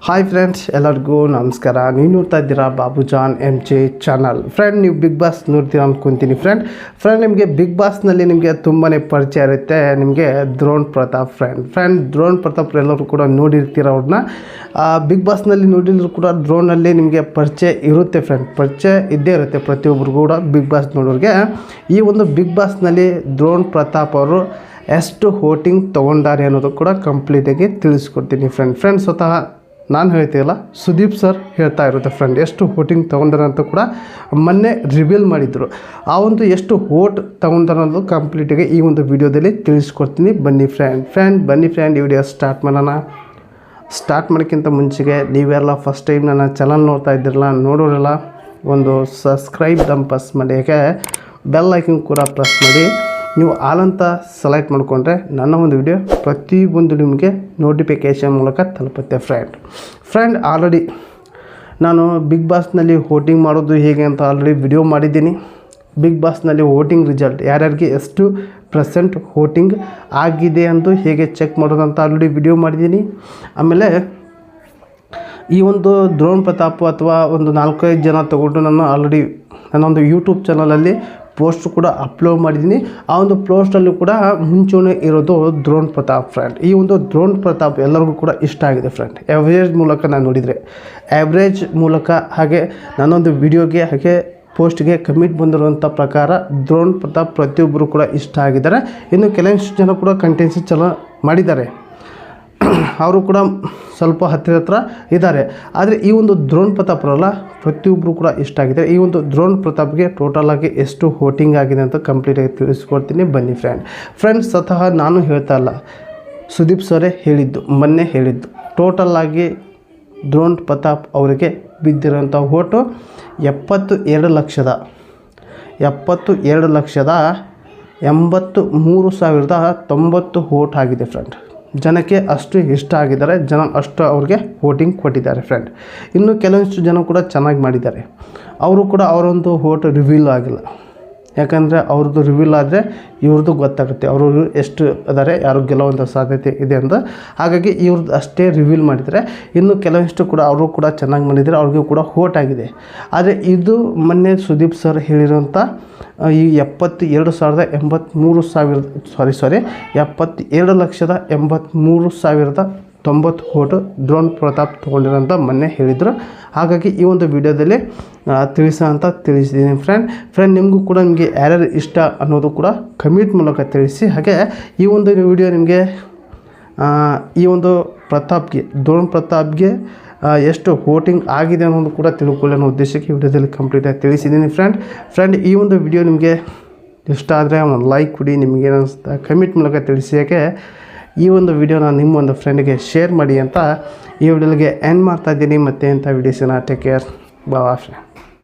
Hi friends, ಎಲ್ಲರಿಗೂ ನಮಸ್ಕಾರ. ನೀವು ನೋಡ್ತಾ ಇದ್ದೀರಾ ಬಾಬುಜಾನ್ MJ ಚಾನಲ್. ಫ್ರೆಂಡ್, ನೀವು ಬಿಗ್ ಬಾಸ್ ನೋಡ್ತೀರಾ ಅಂದ್ಕೊತೀನಿ. ಫ್ರೆಂಡ್, ನಿಮಗೆ ಬಿಗ್ ಬಾಸ್ನಲ್ಲಿ ನಿಮಗೆ ತುಂಬಾ ಪರಿಚಯ ಇರುತ್ತೆ. ನಿಮಗೆ drone Pratap friend drone Pratap ಎಲ್ಲರೂ ಕೂಡ ನೋಡಿರ್ತೀರ ಅವ್ರನ್ನ. ಬಿಗ್ ಬಾಸ್ನಲ್ಲಿ ನೋಡಿದ್ರು ಕೂಡ ದ್ರೋಣಲ್ಲಿ ನಿಮಗೆ ಪರಿಚಯ ಇರುತ್ತೆ ಫ್ರೆಂಡ್. ಪರಿಚಯ ಇದ್ದೇ ಇರುತ್ತೆ ಪ್ರತಿಯೊಬ್ಬರಿಗೂ ಕೂಡ. ಬಿಗ್ ಬಾಸ್ ನೋಡೋರಿಗೆ ಈ ಒಂದು ಬಿಗ್ ಬಾಸ್ನಲ್ಲಿ ದ್ರೋಣ್ ಪ್ರತಾಪ್ ಅವರು ಎಷ್ಟು ವೋಟಿಂಗ್ ತೊಗೊಂಡಾರೆ ಅನ್ನೋದು ಕೂಡ ಕಂಪ್ಲೀಟಾಗಿ ತಿಳಿಸ್ಕೊಡ್ತೀನಿ ಫ್ರೆಂಡ್. ಸ್ವತಃ ನಾನು ಹೇಳ್ತೀವಲ್ಲ, ಸುದೀಪ್ ಸರ್ ಹೇಳ್ತಾ ಇರುತ್ತೆ ಫ್ರೆಂಡ್ ಎಷ್ಟು ವೋಟಿಂಗ್ ತೊಗೊಂಡಾರೆ ಅಂತ ಕೂಡ ಮೊನ್ನೆ ರಿವೀಲ್ ಮಾಡಿದರು. ಆ ಒಂದು ಎಷ್ಟು ವೋಟ್ ತೊಗೊಂಡಾರೆ ಅನ್ನೋದು ಕಂಪ್ಲೀಟಾಗಿ ಈ ಒಂದು ವಿಡಿಯೋದಲ್ಲಿ ತಿಳಿಸ್ಕೊಡ್ತೀನಿ. ಬನ್ನಿ ಫ್ರೆಂಡ್ ಈ ವಿಡಿಯೋ ಸ್ಟಾರ್ಟ್ ಮಾಡೋಣ. ಸ್ಟಾರ್ಟ್ ಮಾಡೋಕ್ಕಿಂತ ಮುಂಚೆಗೆ ನೀವೆಲ್ಲ ಫಸ್ಟ್ ಟೈಮ್ ನನ್ನ ಚಾನಲ್ ನೋಡ್ತಾ ಇದ್ದಿರಲ್ಲ, ನೋಡೋರಲ್ಲ ಒಂದು ಸಬ್ಸ್ಕ್ರೈಬ್ ಪ್ರೆಸ್ ಮಾಡಿ, ಯಾಕೆ ಬೆಲ್ ಐಕನ್ ಕೂಡ ಪ್ರೆಸ್ ಮಾಡಿ. ನೀವು ಆಲ್ ಅಂತ ಸೆಲೆಕ್ಟ್ ಮಾಡಿಕೊಂಡ್ರೆ ನನ್ನ ಒಂದು ವಿಡಿಯೋ ಪ್ರತಿಯೊಂದು ನಿಮಗೆ ನೋಟಿಫಿಕೇಷನ್ ಮೂಲಕ ತಲುಪುತ್ತೆ ಫ್ರೆಂಡ್. ಆಲ್ರೆಡಿ ನಾನು ಬಿಗ್ ಬಾಸ್ನಲ್ಲಿ ವೋಟಿಂಗ್ ಮಾಡೋದು ಹೇಗೆ ಅಂತ ಆಲ್ರೆಡಿ ವಿಡಿಯೋ ಮಾಡಿದ್ದೀನಿ. ಬಿಗ್ ಬಾಸ್ನಲ್ಲಿ ವೋಟಿಂಗ್ ರಿಸಲ್ಟ್ ಯಾರ್ಯಾರಿಗೆ ಎಷ್ಟು % ವೋಟಿಂಗ್ ಆಗಿದೆ ಅಂತ ಹೇಗೆ ಚೆಕ್ ಮಾಡೋದು ಅಂತ ಆಲ್ರೆಡಿ ವಿಡಿಯೋ ಮಾಡಿದ್ದೀನಿ. ಆಮೇಲೆ ಈ ಒಂದು ದ್ರೋಣ್ ಪ್ರತಾಪ್ ಅಥವಾ ಒಂದು 4-5 ಜನ ತಗೊಂಡು ನಾನು ಆಲ್ರೆಡಿ ನನ್ನೊಂದು ಯೂಟ್ಯೂಬ್ ಚಾನಲಲ್ಲಿ ಪೋಸ್ಟ್ ಕೂಡ ಅಪ್ಲೋಡ್ ಮಾಡಿದ್ದೀನಿ. ಆ ಒಂದು ಪೋಸ್ಟಲ್ಲಿ ಕೂಡ ಮುಂಚೂಣಿ ಇರೋದು ದ್ರೋಣ್ ಪ್ರತಾಪ್ ಫ್ರೆಂಡ್. ಈ ಒಂದು ದ್ರೋಣ್ ಪ್ರತಾಪ್ ಎಲ್ಲರಿಗೂ ಕೂಡ ಇಷ್ಟ ಆಗಿದೆ ಫ್ರೆಂಡ್. ಆ್ಯಾವ್ರೇಜ್ ಮೂಲಕ ನಾನು ನೋಡಿದರೆ ಆ್ಯಾವ್ರೇಜ್ ಮೂಲಕ ಹಾಗೆ ನನ್ನೊಂದು ವಿಡಿಯೋಗೆ ಹಾಗೆ ಪೋಸ್ಟ್ಗೆ ಕಮಿಟ್ ಬಂದಿರುವಂಥ ಪ್ರಕಾರ ದ್ರೋಣ್ ಪ್ರತಾಪ್ ಪ್ರತಿಯೊಬ್ಬರು ಕೂಡ ಇಷ್ಟ ಆಗಿದ್ದಾರೆ. ಇನ್ನು ಕೆಲವಷ್ಟು ಜನ ಕೂಡ ಕಂಟೆಂಟ್ಸ್ ಚಲೋ ಮಾಡಿದ್ದಾರೆ, ಅವರು ಕೂಡ ಸ್ವಲ್ಪ ಹತ್ತಿರ ಇದ್ದಾರೆ. ಆದರೆ ಈ ಒಂದು ದ್ರೋಣ್ ಪ್ರತಾಪ್ ಅವರಲ್ಲ ಪ್ರತಿಯೊಬ್ಬರು ಕೂಡ ಇಷ್ಟ ಆಗಿದೆ. ಈ ಒಂದು ದ್ರೋಣ್ ಪ್ರತಾಪ್ಗೆ ಟೋಟಲಾಗಿ ಎಷ್ಟು ವೋಟಿಂಗ್ ಆಗಿದೆ ಅಂತ ಕಂಪ್ಲೀಟಾಗಿ ತಿಳಿಸ್ಕೊಡ್ತೀನಿ. ಬನ್ನಿ ಫ್ರೆಂಡ್. ಸ್ವತಃ ನಾನು ಹೇಳ್ತಾ ಇಲ್ಲ, ಸುದೀಪ್ ಸರೇ ಮೊನ್ನೆ ಹೇಳಿದ್ದು ಟೋಟಲಾಗಿ ದ್ರೋಣ್ ಪ್ರತಾಪ್ ಅವರಿಗೆ ಬಿದ್ದಿರೋಂಥ ವೋಟು 72,83,090 ವೋಟ್ ಆಗಿದೆ ಫ್ರೆಂಡ್. ಜನಕ್ಕೆ ಅಷ್ಟು ಇಷ್ಟ ಆಗಿದ್ದಾರೆ, ಜನ ಅಷ್ಟು ಅವ್ರಿಗೆ ವೋಟಿಂಗ್ ಕೊಟ್ಟಿದ್ದಾರೆ ಫ್ರೆಂಡ್. ಇನ್ನು ಕೆಲವಷ್ಟು ಜನ ಕೂಡ ಚೆನ್ನಾಗಿ ಮಾಡಿದ್ದಾರೆ, ಅವರು ಕೂಡ ಅವರೊಂದು ವೋಟ್ ರಿವೀಲ್ ಆಗಿಲ್ಲ. ಯಾಕಂದರೆ ಅವ್ರದ್ದು ರಿವೀಲ್ ಆದರೆ ಇವ್ರದ್ದು ಗೊತ್ತಾಗುತ್ತೆ ಅವರು ಎಷ್ಟು ಅದಾರೆ, ಯಾರು ಗೆಲ್ಲುವಂಥ ಸಾಧ್ಯತೆ ಇದೆ ಅಂತ. ಹಾಗಾಗಿ ಇವ್ರದ್ದು ಅಷ್ಟೇ ರಿವೀಲ್ ಮಾಡಿದರೆ, ಇನ್ನು ಕೆಲವಷ್ಟು ಕೂಡ ಅವರು ಕೂಡ ಚೆನ್ನಾಗಿ ಮಾಡಿದರೆ ಅವ್ರಿಗೂ ಕೂಡ ವೋಟ್ ಆಗಿದೆ. ಆದರೆ ಇದು ಮೊನ್ನೆ ಸುದೀಪ್ ಸರ್ ಹೇಳಿರೋಂಥ ಈ 72,83,090 ವೋಟು ದ್ರೋಣ್ ಪ್ರತಾಪ್ ತೊಗೊಂಡಿರೋಂಥ ಮೊನ್ನೆ ಹೇಳಿದರು. ಹಾಗಾಗಿ ಈ ಒಂದು ವಿಡಿಯೋದಲ್ಲಿ ತಿಳಿಸಿದ್ದೀನಿ ಫ್ರೆಂಡ್. ನಿಮಗೂ ಕೂಡ ನಿಮಗೆ ಯಾರ್ಯಾರು ಇಷ್ಟ ಅನ್ನೋದು ಕೂಡ ಕಮೆಂಟ್ ಮೂಲಕ ತಿಳಿಸಿ. ಹಾಗೆ ಈ ಒಂದು ವಿಡಿಯೋ ನಿಮಗೆ ಈ ಒಂದು ದ್ರೋಣ್ ಪ್ರತಾಪ್ಗೆ ಎಷ್ಟು ವೋಟಿಂಗ್ ಆಗಿದೆ ಅನ್ನೋದು ಕೂಡ ತಿಳ್ಕೊಳ್ಳೋ ಅನ್ನೋ ಉದ್ದೇಶಕ್ಕೆ ವಿಡಿಯೋದಲ್ಲಿ ಕಂಪ್ಲೀಟಾಗಿ ತಿಳಿಸಿದ್ದೀನಿ ಫ್ರೆಂಡ್. ಈ ಒಂದು ವಿಡಿಯೋ ನಿಮಗೆ ಇಷ್ಟ ಆದರೆ ಒಂದು ಲೈಕ್ ಕೊಡಿ, ನಿಮಗೇನು ಅನಿಸುತ್ತೆ ಕಮೆಂಟ್ ಮೂಲಕ ತಿಳಿಸಿ. ಯಾಕೆ ಈ ಒಂದು ವಿಡಿಯೋನ ನಿಮ್ಮ ಒಂದು ಫ್ರೆಂಡ್ಗೆ ಶೇರ್ ಮಾಡಿ ಅಂತ ಈ ವಿಡಿಯೋಗೆ ಎಂಡ್ ಮಾಡ್ತಾಯಿದ್ದೀನಿ. ಮತ್ತೆ ಇಂಥ ವಿಡಿಯೋಸನ್ನ ಟೇಕ್ ಕೇರ್, ಬಾಯ್ ಫ್ರೆಂಡ್.